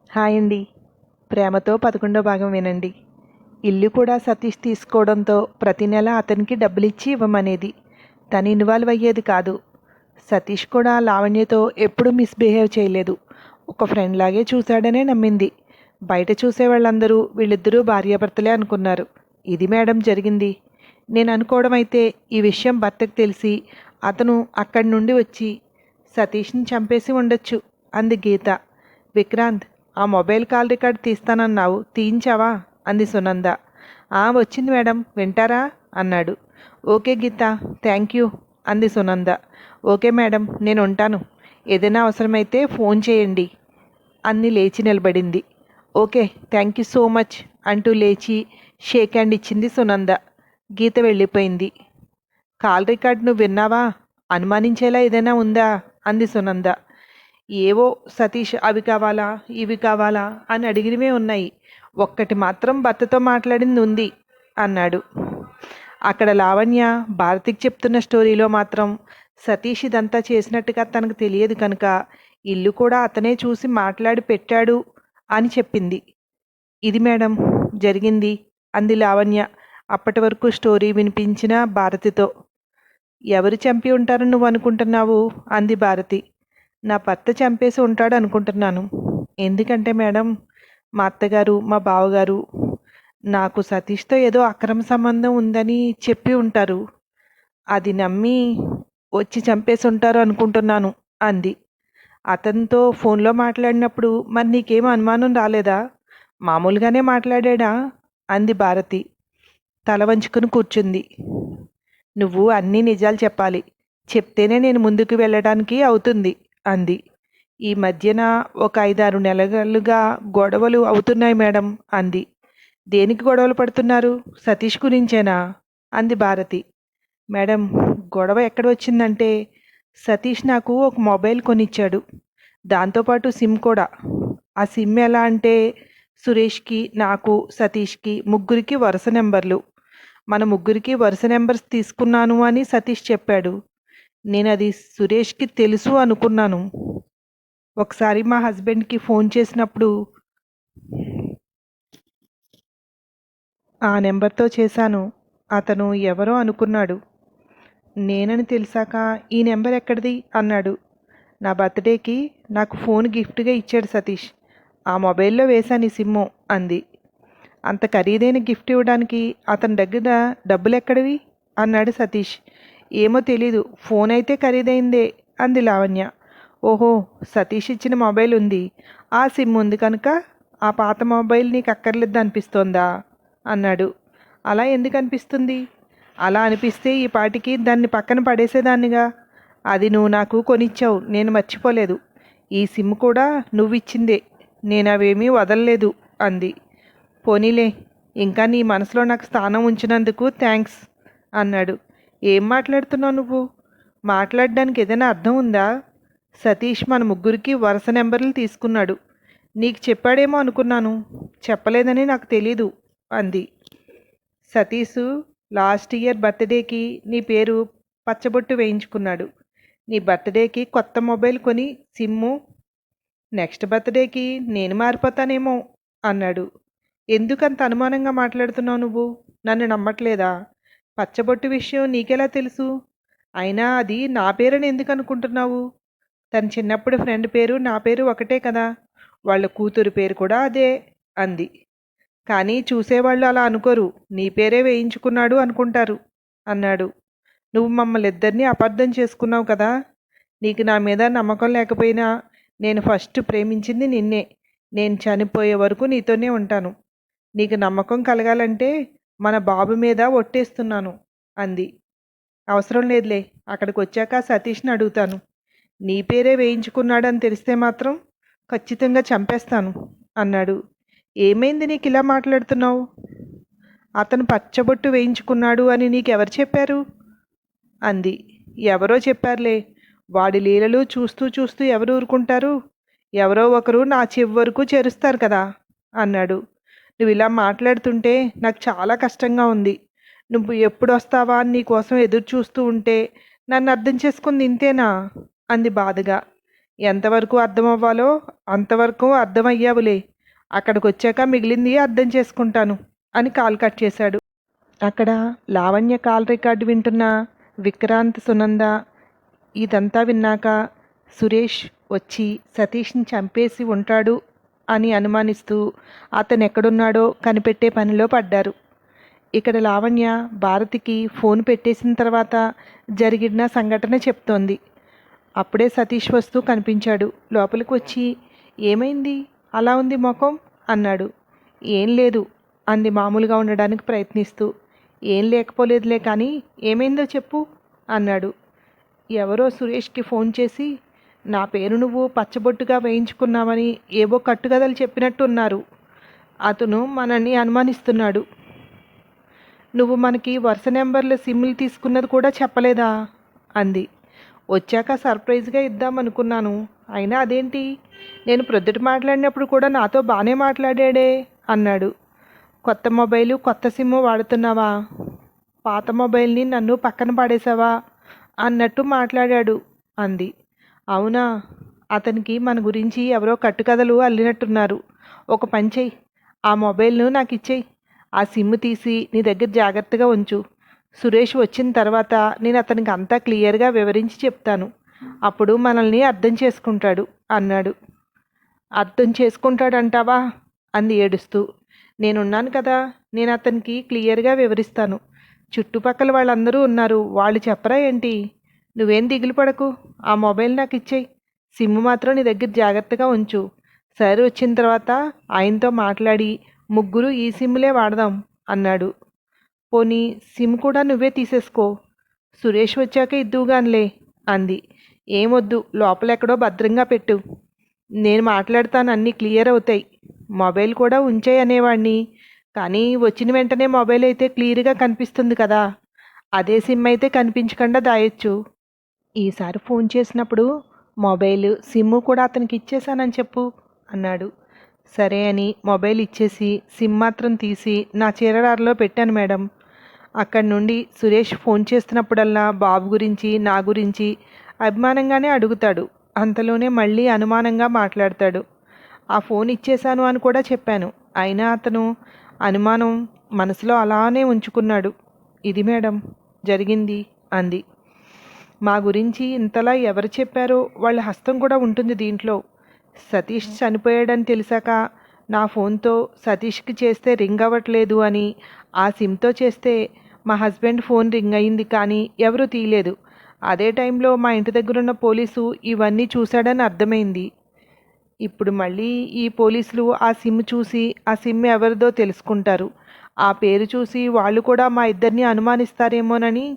Hi అండి. ప్రేమతో 11వ భాగం వినండి. ఇల్లు కూడా సతీష్ తీసుకోవడంతో ప్రతి నెల అతనికి డబ్బులిచ్చి ఇవ్వమనేది. తను ఇన్వాల్వ్ అయ్యేది కాదు. సతీష్ కూడా లావణ్యతో ఎప్పుడూ మిస్బిహేవ్ చేయలేదు. ఒక ఫ్రెండ్ లాగే చూశాడనే నమ్మింది. బయట చూసే వాళ్ళందరూ వీళ్ళిద్దరూ భార్యాభర్తలే అనుకున్నారు. ఇది మేడం జరిగింది. నేను అనుకోవడం అయితే ఈ విషయం భర్తకు తెలిసి అతను అక్కడి నుండి వచ్చి సతీష్ని చంపేసి ఉండొచ్చు అంది గీత. విక్రాంత్, ఆ మొబైల్ కాల్ రికార్డ్ తీస్తానన్నావు, తీయించావా అంది సునంద. వచ్చింది మేడం, వింటారా అన్నాడు. ఓకే గీత, థ్యాంక్ యూ అంది సునంద. ఓకే మేడం, నేను ఉంటాను. ఏదైనా అవసరమైతే ఫోన్ చేయండి అన్ని లేచి నిలబడింది. Okay, thank you so much అంటూ లేచి షేక్ హ్యాండ్ ఇచ్చింది సునంద. గీత వెళ్ళిపోయింది. కాల్ రికార్డ్ నువ్వు విన్నావా? అనుమానించేలా ఏదైనా ఉందా అంది సునంద. ఏవో సతీష్ అవి కావాలా ఇవి కావాలా అని అడిగినవే ఉన్నాయి. ఒక్కటి మాత్రం భర్తతో మాట్లాడింది ఉంది అన్నాడు. అక్కడ లావణ్య భారతికి చెప్తున్న స్టోరీలో మాత్రం సతీష్ ఇదంతా చేసినట్టుగా తనకు తెలియదు కనుక ఇల్లు కూడా అతనే చూసి మాట్లాడి పెట్టాడు అని చెప్పింది. ఇది మేడం జరిగింది అంది లావణ్య అప్పటి వరకు స్టోరీ వినిపించిన భారతితో. ఎవరు చంపి ఉంటారని నువ్వు అనుకుంటున్నావు అంది భారతి. నా భర్త చంపేసి ఉంటాడు అనుకుంటున్నాను. ఎందుకంటే మేడం, మా అత్తగారు మా బావగారు నాకు సతీష్తో ఏదో అక్రమ సంబంధం ఉందని చెప్పి ఉంటారు. అది నమ్మి వచ్చి చంపేసి ఉంటారు అనుకుంటున్నాను అంది. అతనితో ఫోన్లో మాట్లాడినప్పుడు మరి నీకేమో అనుమానం రాలేదా? మామూలుగానే మాట్లాడా అంది భారతి. తల వంచుకుని కూర్చుంది. నువ్వు అన్నీ నిజాలు చెప్పాలి, చెప్తేనే నేను ముందుకు వెళ్ళడానికి అవుతుంది అంది. ఈ మధ్యన ఒక 5-6 నెలలుగా గొడవలు అవుతున్నాయి మేడం అంది. దేనికి గొడవలు పడుతున్నారు? సతీష్ గురించేనా అంది భారతి. మేడం, గొడవ ఎక్కడ వచ్చిందంటే సతీష్ నాకు ఒక మొబైల్ కొనిచ్చాడు, దాంతోపాటు సిమ్ కూడా. ఆ సిమ్ ఎలా అంటే సురేష్కి నాకు సతీష్కి ముగ్గురికి వరుస నెంబర్లు. మన ముగ్గురికి వరుస నెంబర్స్ తీసుకున్నాను అని సతీష్ చెప్పాడు. నేను అది సురేష్కి తెలుసు అనుకున్నాను. ఒకసారి మా హస్బెండ్కి ఫోన్ చేసినప్పుడు ఆ నెంబర్తో చేశాను. అతను ఎవరో అనుకున్నాడు. నేనని తెలిసాక ఈ నెంబర్ ఎక్కడిది అన్నాడు. నా బర్త్డేకి నాకు ఫోన్ గిఫ్ట్గా ఇచ్చాడు సతీష్. ఆ మొబైల్లో వేశాను ఈ సిమ్ము అంది. అంత ఖరీదైన గిఫ్ట్ ఇవ్వడానికి అతని దగ్గర డబ్బులు ఎక్కడివి అన్నాడు సతీష్. ఏమో తెలీదు, ఫోన్ అయితే ఖరీదైందే అంది లావణ్య. ఓహో, సతీష్ ఇచ్చిన మొబైల్ ఉంది, ఆ సిమ్ ఉంది కనుక ఆ పాత మొబైల్ నీకు అక్కర్లేదు అనిపిస్తోందా అన్నాడు. అలా ఎందుకు అనిపిస్తుంది? అలా అనిపిస్తే ఈ పాటికి దాన్ని పక్కన పడేసేదాన్నిగా. అది నువ్వు నాకు కొనిచ్చావు, నేను మర్చిపోలేదు. ఈ సిమ్ కూడా నువ్విచ్చిందే, నేను అవేమీ వదలలేదు అంది. పోనీలే, ఇంకా నీ మనసులో నాకు స్థానం ఉంచినందుకు థ్యాంక్స్ అన్నాడు. ఏం మాట్లాడుతున్నావు నువ్వు? మాట్లాడడానికి ఏదైనా అర్థం ఉందా? సతీష్ మన ముగ్గురికి వరుస నెంబర్లు తీసుకున్నాడు. నీకు చెప్పాడేమో అనుకున్నాను, చెప్పలేదని నాకు తెలీదు అంది. సతీష్ లాస్ట్ ఇయర్ బర్త్డేకి నీ పేరు పచ్చబొట్టు వేయించుకున్నాడు. నీ బర్త్డేకి కొత్త మొబైల్ కొని సిమ్ము, నెక్స్ట్ బర్త్డేకి నేను మారిపోతానేమో అన్నాడు. ఎందుకంత అనుమానంగా మాట్లాడుతున్నావు నువ్వు? నన్ను నమ్మట్లేదా? పచ్చబొట్టు విషయం నీకెలా తెలుసు? అయినా అది నా పేరని ఎందుకు అనుకుంటున్నావు? తన చిన్నప్పుడు ఫ్రెండ్ పేరు నా పేరు ఒకటే కదా, వాళ్ళ కూతురు పేరు కూడా అదే అంది. కానీ చూసేవాళ్ళు అలా అనుకోరు, నీ పేరే వేయించుకున్నాడు అనుకుంటారు అన్నాడు. నువ్వు మమ్మల్ని ఇద్దరినీ అపార్థం చేసుకున్నావు కదా. నీకు నా మీద నమ్మకం లేకపోయినా నేను ఫస్ట్ ప్రేమించింది నిన్నే. నేను చనిపోయే వరకు నీతోనే ఉంటాను. నీకు నమ్మకం కలగాలంటే మన బాబు మీద ఒట్టేస్తున్నాను అంది. అవసరం లేదులే, అక్కడికి వచ్చాక సతీష్ని అడుగుతాను. నీ పేరే వేయించుకున్నాడని తెలిస్తే మాత్రం ఖచ్చితంగా చంపేస్తాను అన్నాడు. ఏమైంది నీకు ఇలా మాట్లాడుతున్నావు? అతను పచ్చబొట్టు వేయించుకున్నాడు అని నీకెవరు చెప్పారు అంది. ఎవరో చెప్పారులే, వాడి లీలలు చూస్తూ చూస్తూ ఎవరు ఊరుకుంటారు? ఎవరో ఒకరు నా చెవి వరకు చేరుస్తారు కదా అన్నాడు. నువ్వు ఇలా మాట్లాడుతుంటే నాకు చాలా కష్టంగా ఉంది. నువ్వు ఎప్పుడు వస్తావా అని నీకోసం ఎదురు చూస్తూ ఉంటే నన్ను అర్థం చేసుకుంది ఇంతేనా అంది బాధగా. ఎంతవరకు అర్థం అవ్వాలో అంతవరకు అర్థమయ్యావులే. అక్కడికి వచ్చాక మిగిలింది అర్థం చేసుకుంటాను అని కాల్ కట్ చేశాడు. అక్కడ లావణ్య కాల్ రికార్డు వింటున్న విక్రాంత్, సునంద ఇదంతా విన్నాక సురేష్ వచ్చి సతీష్ని చంపేసి ఉంటాడు అని అనుమానిస్తూ అతను ఎక్కడున్నాడో కనిపెట్టే పనిలో పడ్డారు. ఇక్కడ లావణ్య భారతికి ఫోన్ పెట్టేసిన తర్వాత జరిగిన సంఘటన చెప్తోంది. అప్పుడే సతీష్ వస్తూ కనిపించాడు. లోపలికి వచ్చి, ఏమైంది అలా ఉంది ముఖం అన్నాడు. ఏం లేదు అంది మామూలుగా ఉండడానికి ప్రయత్నిస్తూ. ఏం లేకపోలేదులే కానీ ఏమైందో చెప్పు అన్నాడు. ఎవరో సురేష్కి ఫోన్ చేసి నా పేరు నువ్వు పచ్చబొట్టుగా వేయించుకున్నామని ఏవో కట్టుకథలు చెప్పినట్టున్నారు. అతను మనల్ని అనుమానిస్తున్నాడు. నువ్వు మనకి వరుస నెంబర్ల సిమ్లు తీసుకున్నది కూడా చెప్పలేదా అంది. వచ్చాక సర్ప్రైజ్గా ఇద్దామనుకున్నాను. అయినా అదేంటి, నేను ప్రొద్దుట మాట్లాడినప్పుడు కూడా నాతో బాగానే మాట్లాడాడే అన్నాడు. కొత్త మొబైలు కొత్త సిమ్ము వాడుతున్నావా, పాత మొబైల్ని నన్ను పక్కన పడేసావా అన్నట్టు మాట్లాడాడు అంది. అవునా, అతనికి మన గురించి ఎవరో కట్టుకథలు అల్లినట్టున్నారు. ఒక పని చెయ్యి, ఆ మొబైల్ను నాకు ఇచ్చేయి. ఆ సిమ్ తీసి నీ దగ్గర జాగ్రత్తగా ఉంచు. సురేష్ వచ్చిన తర్వాత నేను అతనికి అంతా క్లియర్గా వివరించి చెప్తాను. అప్పుడు మనల్ని అర్థం చేసుకుంటాడు అన్నాడు. అర్థం చేసుకుంటాడంటావా అంది ఏడుస్తూ. నేనున్నాను కదా, నేను అతనికి క్లియర్గా వివరిస్తాను. చుట్టుపక్కల వాళ్ళందరూ ఉన్నారు, వాళ్ళు చెప్పరా ఏంటి? నువ్వేం దిగులు పడకు, ఆ మొబైల్ నాకు ఇచ్చేయి. సిమ్ మాత్రం నీ దగ్గర జాగ్రత్తగా ఉంచు. సార్ వచ్చిన తర్వాత ఆయనతో మాట్లాడి ముగ్గురు ఈ సిమ్లే వాడదాం అన్నాడు. పోనీ సిమ్ కూడా నువ్వే తీసేసుకో, సురేష్ వచ్చాక ఇద్దువుగానిలే అంది. ఏమొద్దు, లోపలెక్కడో భద్రంగా పెట్టు. నేను మాట్లాడతాను, అన్నీ క్లియర్ అవుతాయి. మొబైల్ కూడా ఉంచేయి అనేవాడిని, కానీ వచ్చిన వెంటనే మొబైల్ అయితే క్లియర్గా కనిపిస్తుంది కదా, అదే సిమ్ అయితే కనిపించకుండా దాయొచ్చు. ఈసారి ఫోన్ చేసినప్పుడు మొబైల్ సిమ్ కూడా అతనికి ఇచ్చేసానని చెప్పు అన్నాడు. సరే అని మొబైల్ ఇచ్చేసి సిమ్ మాత్రం తీసి నా చీరడారలో పెట్టాను మేడం. అక్కడి నుండి సురేష్ ఫోన్ చేస్తున్నప్పుడల్లా బాబు గురించి నా గురించి అభిమానంగానే అడుగుతాడు. అంతలోనే మళ్ళీ అనుమానంగా మాట్లాడతాడు. ఆ ఫోన్ ఇచ్చేశాను అని కూడా చెప్పాను, అయినా అతను అనుమానం మనసులో అలానే ఉంచుకున్నాడు. ఇది మేడం జరిగింది అంది. మా గురించి ఇంతలా ఎవరు చెప్పారో వాళ్ళ హస్తం కూడా ఉంటుంది దీంట్లో. సతీష్ చనిపోయాడని తెలిసాక నా ఫోన్తో సతీష్కి చేస్తే రింగ్ అవ్వట్లేదు అని, ఆ సిమ్తో చేస్తే మా హస్బెండ్ ఫోన్ రింగ్ అయింది కానీ ఎవరూ తీయలేదు. అదే టైంలో మా ఇంటి దగ్గరున్న పోలీసు ఇవన్నీ చూశాడని అర్థమైంది. ఇప్పుడు మళ్ళీ ఈ పోలీసులు ఆ సిమ్ చూసి ఆ సిమ్ ఎవరిదో తెలుసుకుంటారు. ఆ పేరు చూసి వాళ్ళు కూడా మా ఇద్దరిని అనుమానిస్తారేమోనని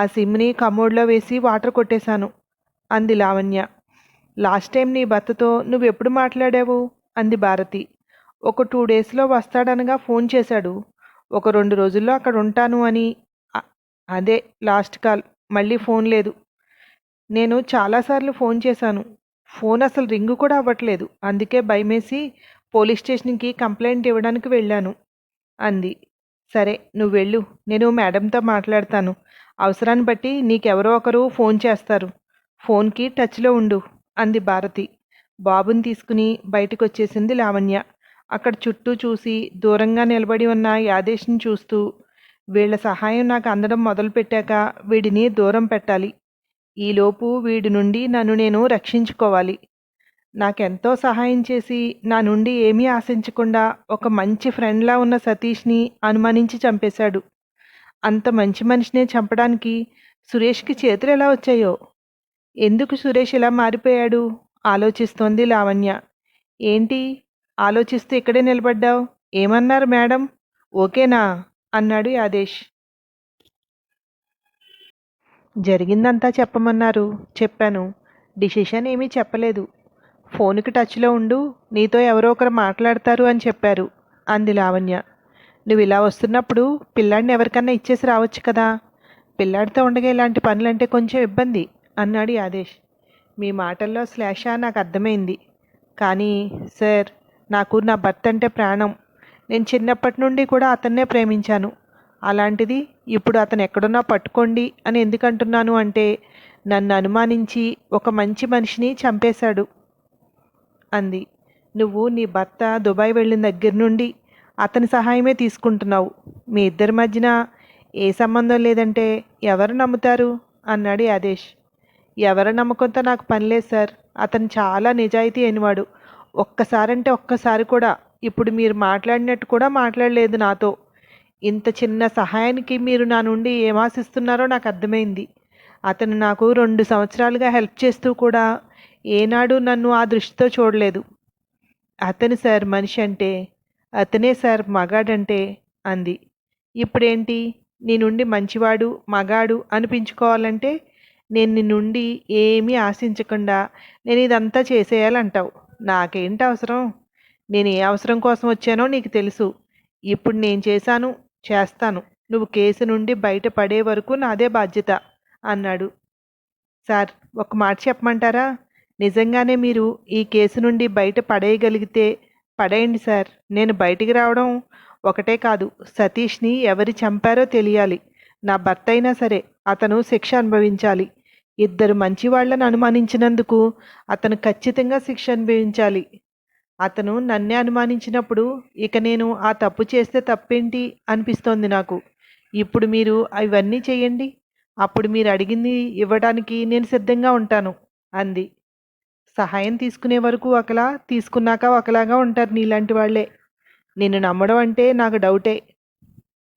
ఆ సిమ్ని కమోడ్లో వేసి వాటర్ కొట్టేశాను అంది లావణ్య. లాస్ట్ టైం నీ భర్తతో నువ్వెప్పుడు మాట్లాడావు అంది భారతి. ఒక 2 డేస్లో వస్తాడనగా ఫోన్ చేశాడు. ఒక 2 రోజుల్లో అక్కడ ఉంటాను అని. అదే లాస్ట్ కాల్, మళ్ళీ ఫోన్ లేదు. నేను చాలాసార్లు ఫోన్ చేశాను, ఫోన్ అసలు రింగు కూడా అవ్వట్లేదు. అందుకే భయమేసి పోలీస్ స్టేషన్కి కంప్లైంట్ ఇవ్వడానికి వెళ్ళాను అంది. సరే నువ్వు వెళ్ళు, నేను మేడంతో మాట్లాడతాను. అవసరాన్ని బట్టి నీకెవరో ఒకరు ఫోన్ చేస్తారు. ఫోన్కి టచ్లో ఉండు అంది భారతి. బాబుని తీసుకుని బయటకు వచ్చేసింది లావణ్య. అక్కడ చుట్టూ చూసి దూరంగా నిలబడి ఉన్న యాదేష్ని చూస్తూ, వీళ్ళ సహాయం నాకు అందడం మొదలుపెట్టాక వీడిని దూరం పెట్టాలి. ఈలోపు వీడి నుండి నన్ను నేను రక్షించుకోవాలి. నాకెంతో సహాయం చేసి నా నుండి ఏమీ ఆశించకుండా ఒక మంచి ఫ్రెండ్లా ఉన్న సతీష్ని అనుమానించి చంపేశాడు. అంత మంచి మనిషినే చంపడానికి సురేష్కి చేతులు ఎలా వచ్చాయో? ఎందుకు సురేష్ ఇలా మారిపోయాడు ఆలోచిస్తోంది లావణ్య. ఏంటి ఆలోచిస్తూ ఇక్కడే నిలబడ్డావు? ఏమన్నారు మేడం? ఓకేనా అన్నాడు యాదేష్. జరిగిందంతా చెప్పమన్నారు, చెప్పాను. డిసిషన్ ఏమీ చెప్పలేదు. ఫోన్కి టచ్లో ఉండు, నీతో ఎవరో ఒకరు మాట్లాడతారు అని చెప్పారు అంది లావణ్య. నువ్వు ఇలా వస్తున్నప్పుడు పిల్లాడిని ఎవరికన్నా ఇచ్చేసి రావచ్చు కదా. పిల్లాడితో ఉండగా ఇలాంటి పనులంటే కొంచెం ఇబ్బంది అన్నాడు యాదేష్. మీ మాటల్లో శ్లేష నాకు అర్థమైంది. కానీ సార్, నాకు నా భర్త అంటే ప్రాణం. నేను చిన్నప్పటి నుండి కూడా అతన్నే ప్రేమించాను. అలాంటిది ఇప్పుడు అతను ఎక్కడున్నా పట్టుకోండి అని ఎందుకంటున్నాను అంటే, నన్ను అనుమానించి ఒక మంచి మనిషిని చంపేశాడు అంది. నువ్వు నీ భర్త దుబాయ్ వెళ్ళిన దగ్గర నుండి అతని సహాయమే తీసుకుంటున్నావు. మీ ఇద్దరి మధ్యన ఏ సంబంధం లేదంటే ఎవరు నమ్ముతారు అన్నాడు యాదేష్. ఎవరి నమ్మకంతో నాకు పని లేదు సార్. అతను చాలా నిజాయితీ అయినవాడు. ఒక్కసారంటే ఒక్కసారి కూడా ఇప్పుడు మీరు మాట్లాడినట్టు కూడా మాట్లాడలేదు నాతో. ఇంత చిన్న సహాయానికి మీరు నా నుండి ఏం ఆశిస్తున్నారో నాకు అర్థమైంది. అతను నాకు 2 సంవత్సరాలుగా హెల్ప్ చేస్తూ కూడా ఏనాడు నన్ను ఆ దృష్టితో చూడలేదు. అతను సార్ మనిషి అంటే, అతనే సార్ మగాడంటే అంది. ఇప్పుడేంటి, నీ నుండి మంచివాడు మగాడు అనిపించుకోవాలంటే నేను నీ నుండి ఏమీ ఆశించకుండా నేను ఇదంతా చేసేయాలంటావు. నాకేంటి అవసరం? నేను ఏ అవసరం కోసం వచ్చానో నీకు తెలుసు. ఇప్పుడు నేను చేశాను, చేస్తాను. నువ్వు కేసు నుండి బయటపడే వరకు నాదే బాధ్యత అన్నాడు. సార్, ఒక మాట చెప్పమంటారా? నిజంగానే మీరు ఈ కేసు నుండి బయట పడేయగలిగితే పడేయండి సార్. నేను బయటికి రావడం ఒకటే కాదు, సతీష్ని ఎవరు చంపారో తెలియాలి. నా భర్త అయినా సరే అతను శిక్ష అనుభవించాలి. ఇద్దరు మంచి వాళ్ళని అనుమానించినందుకు అతను ఖచ్చితంగా శిక్ష అనుభవించాలి. అతను నన్నే అనుమానించినప్పుడు ఇక నేను ఆ తప్పు చేస్తే తప్పేంటి అనిపిస్తోంది నాకు. ఇప్పుడు మీరు అవన్నీ చేయండి. అప్పుడు మీరు అడిగింది ఇవ్వడానికి నేను సిద్ధంగా ఉంటాను అంది. సహాయం తీసుకునే వరకు ఒకలా, తీసుకున్నాక ఒకలాగా ఉంటారు నీలాంటి వాళ్లే. నిన్ను నమ్మడం అంటే నాకు డౌటే.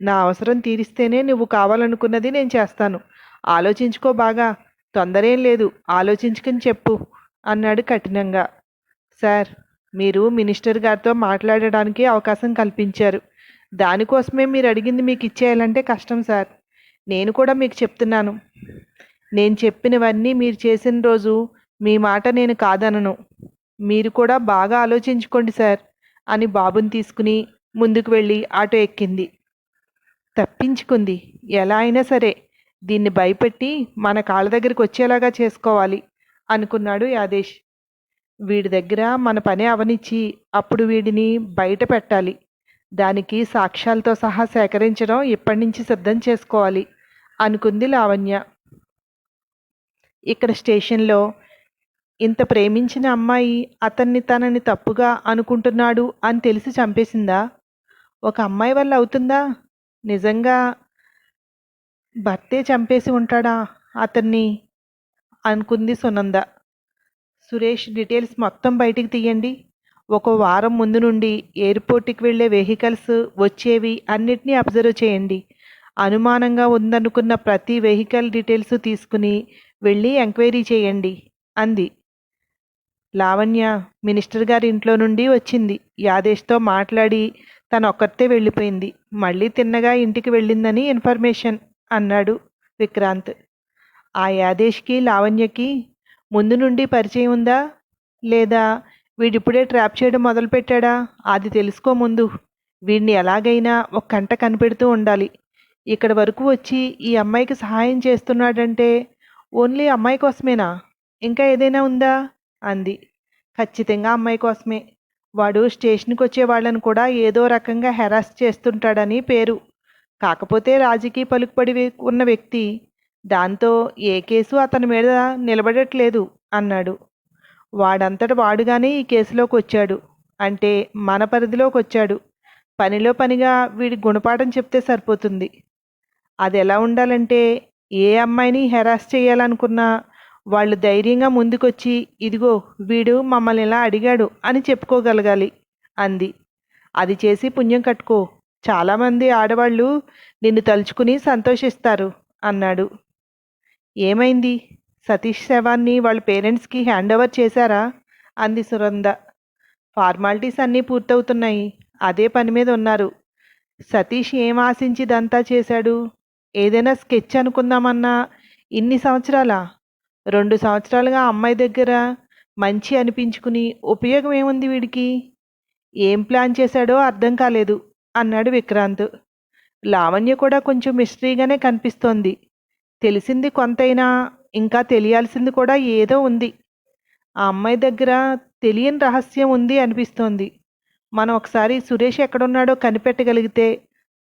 నా అవసరం తీరిస్తేనే నువ్వు కావాలనుకున్నది నేను చేస్తాను. ఆలోచించుకో బాగా. తొందరేం లేదు, ఆలోచించుకుని చెప్పు అన్నాడు కఠినంగా. సార్, మీరు మినిస్టర్ గారితో మాట్లాడడానికి అవకాశం కల్పించారు. దానికోసమే మీరు అడిగింది మీకు ఇచ్చేయాలంటే కష్టం సార్. నేను కూడా మీకు చెప్తున్నాను. నేను చెప్పినవన్నీ మీరు చేసిన రోజు మీ మాట నేను కాదనను. మీరు కూడా బాగా ఆలోచించుకోండి సార్ అని బాబుని తీసుకుని ముందుకు వెళ్ళి ఆటో ఎక్కింది. తప్పించుకుంది. ఎలా అయినా సరే దీన్ని భయపెట్టి మన కాళ్ళ దగ్గరికి వచ్చేలాగా చేసుకోవాలి అనుకున్నాడు యాదేష్. వీడి దగ్గర మన పని అవనిచ్చి అప్పుడు వీడిని బయట పెట్టాలి. దానికి సాక్ష్యాలతో సహా సేకరించడం ఇప్పటి నుంచి సిద్ధం చేసుకోవాలి అనుకుంది లావణ్య. ఇక్కడ స్టేషన్లో ఇంత ప్రేమించిన అమ్మాయి అతన్ని తనని తప్పుగా అనుకుంటున్నాడు అని తెలిసి చంపేసిందా? ఒక అమ్మాయి వల్ల అవుతుందా? నిజంగా భర్తే చంపేసి ఉంటాడా అతన్ని అనుకుంది సునంద. సురేష్, డీటెయిల్స్ మొత్తం బయటికి తీయండి. ఒక వారం ముందు నుండి ఎయిర్పోర్ట్కి వెళ్ళే వెహికల్స్ వచ్చేవి అన్నిటినీ అబ్జర్వ్ చేయండి. అనుమానంగా ఉందనుకున్న ప్రతి వెహికల్ డీటెయిల్స్ తీసుకుని వెళ్ళి ఎంక్వైరీ చేయండి అంది. లావణ్య మినిస్టర్ గారి ఇంట్లో నుండి వచ్చింది. యాదేష్తో మాట్లాడి తను ఒక్కతే వెళ్ళిపోయింది. మళ్ళీ తిన్నగా ఇంటికి వెళ్ళిందని ఇన్ఫర్మేషన్ అన్నాడు విక్రాంత్. ఆ యాదేష్కి లావణ్యకి ముందు నుండి పరిచయం ఉందా, లేదా వీడిప్పుడే ట్రాప్ చేయడం మొదలుపెట్టాడా? అది తెలుసుకో ముందు. వీడిని ఎలాగైనా ఒక కంట కనిపెడుతూ ఉండాలి. ఇక్కడ వరకు వచ్చి ఈ అమ్మాయికి సహాయం చేస్తున్నాడంటే ఓన్లీ అమ్మాయి కోసమేనా? ఇంకా ఏదైనా ఉందా అంది. ఖచ్చితంగా అమ్మాయి కోసమే. వాడు స్టేషన్కి వచ్చే వాళ్ళని కూడా ఏదో రకంగా హెరాస్ చేస్తుంటాడని పేరు. కాకపోతే రాజకీయ పలుకుబడి ఉన్న వ్యక్తి. దాంతో ఏ కేసు అతని మీద నిలబడట్లేదు అన్నాడు. వాడంతట వాడుగానే ఈ కేసులోకి వచ్చాడు అంటే మన పరిధిలోకి వచ్చాడు. పనిలో పనిగా వీడి గుణపాఠం చెప్తే సరిపోతుంది. అది ఎలా ఉండాలంటే ఏ అమ్మాయిని హెరాస్ చేయాలనుకున్నా వాళ్ళు ధైర్యంగా ముందుకొచ్చి ఇదిగో వీడు మమ్మల్ని ఇలా అడిగాడు అని చెప్పుకోగలగాలి అంది. అది చేసి పుణ్యం కట్టుకో. చాలామంది ఆడవాళ్ళు నిన్ను తలుచుకుని సంతోషిస్తారు అన్నాడు. ఏమైంది? సతీష్ శవాన్ని వాళ్ళ పేరెంట్స్కి హ్యాండ్ ఓవర్ చేశారా అంది సునంద. ఫార్మాలిటీస్ అన్నీ పూర్తవుతున్నాయి. అదే పని మీద ఉన్నారు. సతీష్ ఏం ఆశించి ఇదంతా చేశాడు? ఏదైనా స్కెచ్ అనుకుందామన్నా ఇన్ని సంవత్సరాలా? 2 సంవత్సరాలుగా అమ్మాయి దగ్గర మంచి అనిపించుకుని ఉపయోగం ఏముంది వీడికి? ఏం ప్లాన్ చేశాడో అర్థం కాలేదు అన్నాడు విక్రాంత్. లావణ్య కూడా కొంచెం మిస్టరీగానే కనిపిస్తోంది. తెలిసింది కొంతైనా ఇంకా తెలియాల్సింది కూడా ఏదో ఉంది. ఆ అమ్మాయి దగ్గర తెలియని రహస్యం ఉంది అనిపిస్తోంది. మనం ఒకసారి సురేష్ ఎక్కడున్నాడో కనిపెట్టగలిగితే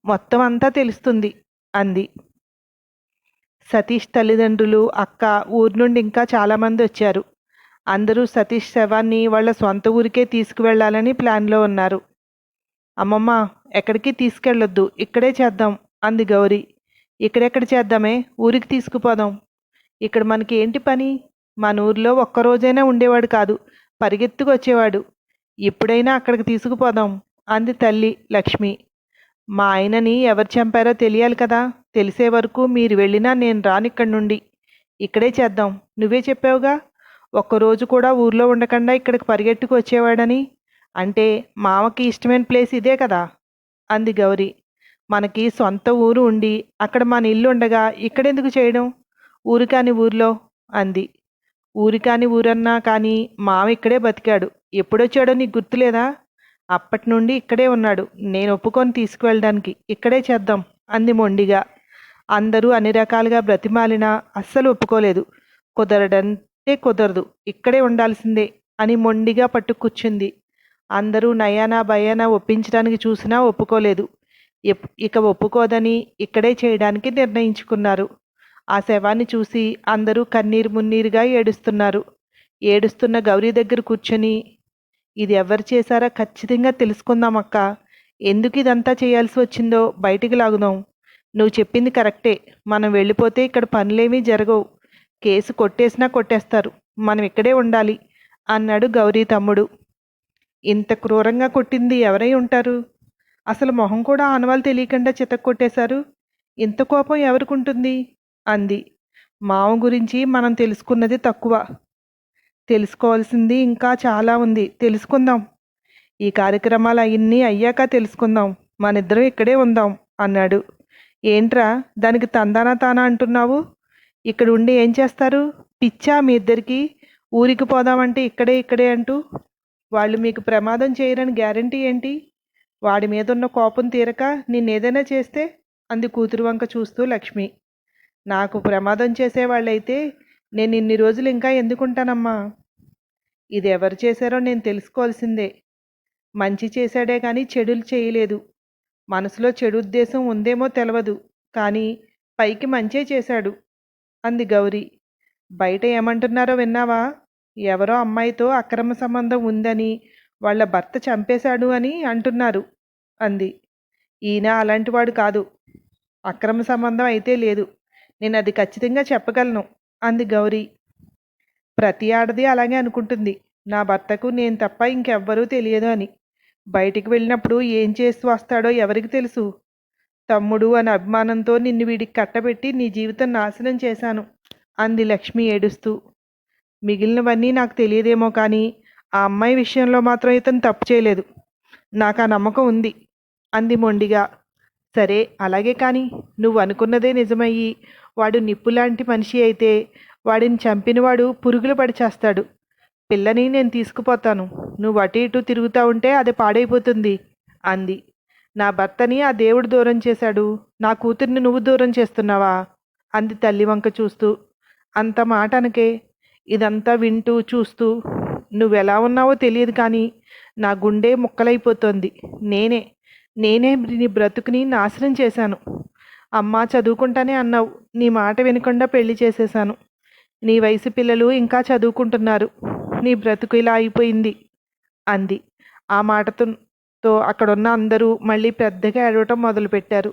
మొత్తం అంతా తెలుస్తుంది అంది. సతీష్ తల్లిదండ్రులు, అక్క, ఊరు నుండి ఇంకా చాలామంది వచ్చారు. అందరూ సతీష్ శవాన్ని వాళ్ళ సొంత ఊరికే తీసుకువెళ్లాలని ప్లాన్లో ఉన్నారు. అమ్మమ్మ, ఎక్కడికి తీసుకెళ్ళొద్దు, ఇక్కడే చేద్దాం అంది గౌరీ. ఇక్కడెక్కడ చేద్దామే, ఊరికి తీసుకుపోదాం. ఇక్కడ మనకి ఏంటి పని? మన ఊరిలో ఒక్కరోజైనా ఉండేవాడు కాదు, పరిగెత్తుకు వచ్చేవాడు. ఎప్పుడైనా అక్కడికి తీసుకుపోదాం అంది తల్లి లక్ష్మి. మా ఆయనని ఎవరు చంపారో తెలియాలి కదా, తెలిసే వరకు మీరు వెళ్ళినా నేను రానిక్కడి నుండి. ఇక్కడే చేద్దాం, నువ్వే చెప్పావుగా ఒక్కరోజు కూడా ఊర్లో ఉండకుండా ఇక్కడికి పరిగెట్టుకు వచ్చేవాడని. అంటే మామకి ఇష్టమైన ప్లేస్ ఇదే కదా అంది గౌరీ. మనకి సొంత ఊరు ఉండి అక్కడ మన ఇల్లు ఉండగా ఇక్కడెందుకు చేయడం, ఊరు కాని ఊర్లో అంది. ఊరి కాని ఊరన్నా కానీ మామ ఇక్కడే బతికాడు. ఎప్పుడొచ్చాడో నీకు గుర్తులేదా? అప్పటి నుండి ఇక్కడే ఉన్నాడు. నేను ఒప్పుకొని తీసుకువెళ్ళడానికి. ఇక్కడే చేద్దాం అంది మొండిగా. అందరూ అన్ని రకాలుగా బ్రతిమాలినా అస్సలు ఒప్పుకోలేదు. కుదరడంటే కుదరదు, ఇక్కడే ఉండాల్సిందే అని మొండిగా పట్టు కూర్చుంది. అందరూ నయానా భయానా ఒప్పించడానికి చూసినా ఒప్పుకోలేదు. ఇక ఒప్పుకోదని ఇక్కడే చేయడానికి నిర్ణయించుకున్నారు. ఆ శవాన్ని చూసి అందరూ కన్నీరు మున్నీరుగా ఏడుస్తున్నారు. ఏడుస్తున్న గౌరీ దగ్గర కూర్చొని, ఇది ఎవరు చేశారో ఖచ్చితంగా తెలుసుకుందాం అక్క. ఎందుకు ఇదంతా చేయాల్సి వచ్చిందో బయటికి లాగుదాం. నువ్వు చెప్పింది కరెక్టే. మనం వెళ్ళిపోతే ఇక్కడ పనులేమీ జరగవు. కేసు కొట్టేసినా కొట్టేస్తారు. మనం ఇక్కడే ఉండాలి అన్నాడు గౌరీ తమ్ముడు. ఇంత క్రూరంగా కొట్టింది ఎవరై ఉంటారు? అసలు మొహం కూడా ఆనవాళ్ళు తెలియకుండా చితక్ కొట్టేశారు. ఇంత కోపం ఎవరికుంటుంది అంది. మామ గురించి మనం తెలుసుకున్నది తక్కువ, తెలుసుకోవాల్సింది ఇంకా చాలా ఉంది. తెలుసుకుందాం. ఈ కార్యక్రమాలు అవన్నీ అయ్యాక తెలుసుకుందాం. మనిద్దరం ఇక్కడే ఉందాం అన్నాడు. ఏంట్రా దానికి తందానా తానా అంటున్నావు? ఇక్కడ ఉండి ఏం చేస్తారు? పిచ్చా మీ ఇద్దరికి? ఊరికి పోదామంటే ఇక్కడే ఇక్కడే అంటూ. వాళ్ళు మీకు ప్రమాదం చేయరని గ్యారంటీ ఏంటి? వాడి మీద ఉన్న కోపం తీరక నిన్నేదైనా చేస్తే అంది కూతురు వంక చూస్తూ లక్ష్మి. నాకు ప్రమాదం చేసేవాళ్ళైతే నేను ఇన్ని రోజులు ఇంకా ఎందుకుంటానమ్మా? ఇది ఎవరు చేశారో నేను తెలుసుకోవాల్సిందే. మంచి చేశాడే కానీ చెడులు చేయలేదు. మనసులో చెడు ఉద్దేశం ఉందేమో తెలవదు, కానీ పైకి మంచే చేశాడు అంది గౌరీ. బయట ఏమంటున్నారో విన్నావా? ఎవరో అమ్మాయితో అక్రమ సంబంధం ఉందని, వాళ్ళ భర్త చంపేశాడు అని అంటున్నారు అంది. ఈయన అలాంటివాడు కాదు. అక్రమ సంబంధం అయితే లేదు, నేను అది ఖచ్చితంగా చెప్పగలను అంది గౌరీ. ప్రతి ఆడది అలాగే అనుకుంటుంది. నా భర్తకు నేను తప్ప ఇంకెవ్వరూ తెలియదు అని. బయటికి వెళ్ళినప్పుడు ఏం చేస్తూ వస్తాడో ఎవరికి తెలుసు? తమ్ముడు అని అభిమానంతో నిన్ను వీడికి కట్టబెట్టి నీ జీవితం నాశనం చేశాను అంది లక్ష్మి ఏడుస్తూ. మిగిలినవన్నీ నాకు తెలియదేమో కానీ ఆ అమ్మాయి విషయంలో మాత్రం ఇతను తప్పు చేయలేదు. నాకు ఆ నమ్మకం ఉంది అంది మొండిగా. సరే అలాగే కానీ నువ్వు అనుకున్నదే నిజమయ్యి వాడు నిప్పులాంటి మనిషి అయితే వాడిని చంపినవాడు పురుగులు పడి చేస్తాడు. పిల్లని నేను తీసుకుపోతాను. నువ్వు అటు ఇటు తిరుగుతూ ఉంటే అది పాడైపోతుంది అంది. నా భర్తని ఆ దేవుడు దూరం చేశాడు, నా కూతుర్ని నువ్వు దూరం చేస్తున్నావా అంది తల్లి వంక చూస్తూ. అంత మాట అనకే. ఇదంతా వింటూ చూస్తూ నువ్వెలా ఉన్నావో తెలియదు కానీ నా గుండె ముక్కలైపోతోంది. నేనే నేనే నీ బ్రతుకుని నాశనం చేశాను. అమ్మా చదువుకుంటానే అన్నావు, నీ మాట వినకుండా పెళ్లి చేసేశాను. నీ వయసు పిల్లలు ఇంకా చదువుకుంటున్నారు. నీ బ్రతుకు ఇలా అయిపోయింది అంది. ఆ మాటతో అక్కడున్న అందరూ మళ్ళీ పెద్దగా ఏడవటం మొదలుపెట్టారు.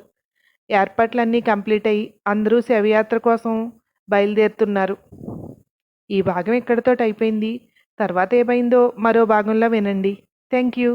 ఏర్పాట్లన్నీ కంప్లీట్ అయ్యి అందరూ శవయాత్ర కోసం బయలుదేరుతున్నారు. ఈ భాగం ఇక్కడితో అయిపోయింది. తర్వాత ఏమైందో మరో భాగంలో వినండి. Thank you.